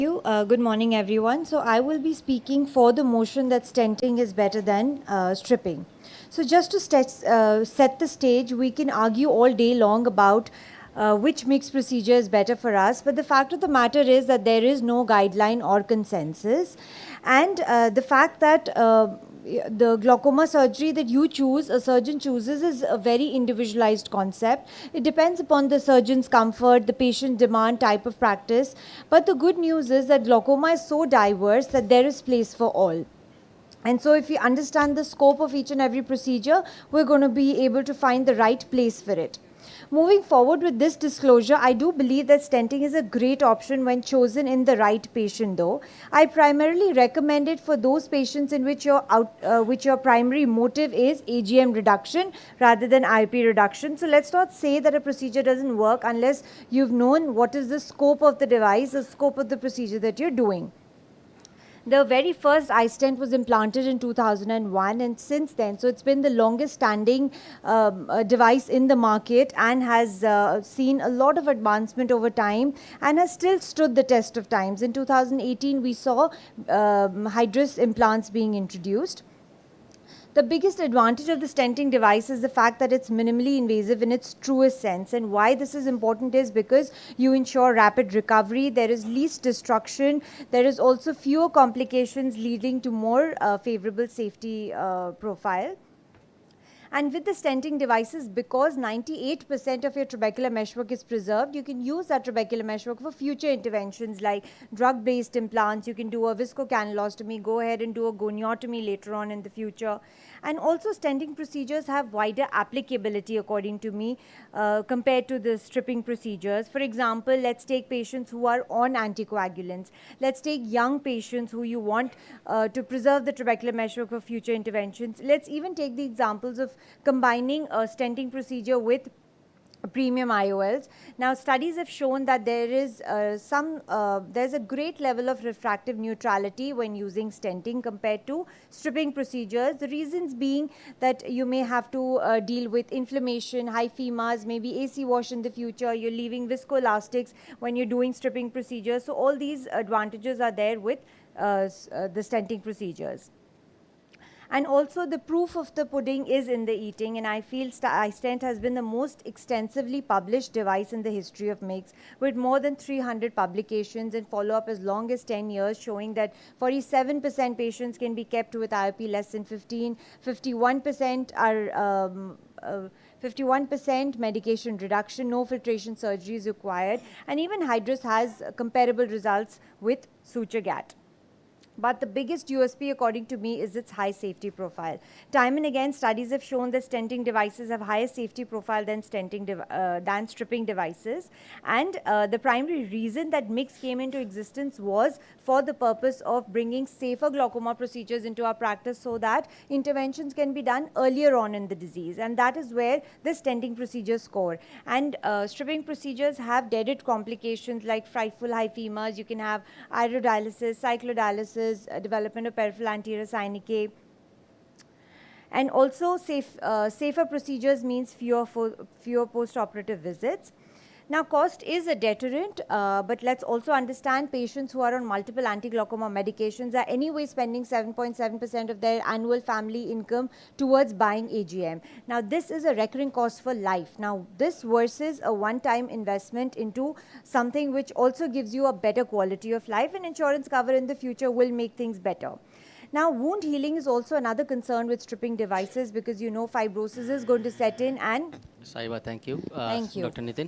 Good morning, everyone. So, I will be speaking for the motion that stenting is better than stripping. So, just to set the stage, we can argue all day long about which mixed procedure is better for us. But the fact of the matter is that there is no guideline or consensus. And the fact that the glaucoma surgery that a surgeon chooses, is a very individualized concept. It depends upon the surgeon's comfort, the patient demand, type of practice. But the good news is that glaucoma is so diverse that there is place for all. And so, if we understand the scope of each and every procedure, we're going to be able to find the right place for it. Moving forward with this disclosure, I do believe that stenting is a great option when chosen in the right patient, though. I primarily recommend it for those patients in which your primary motive is AGM reduction rather than IOP reduction. So let's not say that a procedure doesn't work unless you've known what is the scope of the device, the scope of the procedure that you're doing. The very first iStent was implanted in 2001, and since then, so it's been the longest standing device in the market and has seen a lot of advancement over time and has still stood the test of times. In 2018, we saw Hydrus implants being introduced. The biggest advantage of the stenting device is the fact that it's minimally invasive in its truest sense. And why this is important is because you ensure rapid recovery, there is least destruction, there is also fewer complications leading to more favorable safety profile. And with the stenting devices, because 98% of your trabecular meshwork is preserved, you can use that trabecular meshwork for future interventions like drug-based implants. You can do a viscocannulostomy, go ahead and do a goniotomy later on in the future. And also, stenting procedures have wider applicability, according to me, compared to the stripping procedures. For example, let's take patients who are on anticoagulants. Let's take young patients who you want to preserve the trabecular meshwork for future interventions. Let's even take the examples of combining a stenting procedure with premium IOLs. Now, studies have shown that there's a great level of refractive neutrality when using stenting compared to stripping procedures. The reasons being that you may have to deal with inflammation, hyphemas, maybe AC wash in the future. You're leaving viscoelastics when you're doing stripping procedures. So all these advantages are there with the stenting procedures. And also, the proof of the pudding is in the eating, and I feel iStent has been the most extensively published device in the history of MIGS, with more than 300 publications and follow-up as long as 10 years, showing that 47% patients can be kept with IOP less than 15, 51% are 51% medication reduction, no filtration surgery is required, and even Hydrus has comparable results with suture GAT. But the biggest USP, according to me, is its high safety profile. Time and again, studies have shown that stenting devices have higher safety profile than stripping devices. And the primary reason that MIGS came into existence was for the purpose of bringing safer glaucoma procedures into our practice so that interventions can be done earlier on in the disease. And that is where the stenting procedures score. And stripping procedures have dreaded complications like frightful hyphemas. You can have iridodialysis, cyclodialysis, development of peripheral anterior synechiae. And also, safer procedures means fewer post-operative visits. Now, cost is a deterrent, but let's also understand patients who are on multiple anti-glaucoma medications are anyway spending 7.7% of their annual family income towards buying AGM. Now, this is a recurring cost for life. Now, this versus a one-time investment into something which also gives you a better quality of life, and insurance cover in the future will make things better. Now, wound healing is also another concern with stripping devices because fibrosis is going to set in and... Saiba, thank you. Thank you. Dr. Nitin.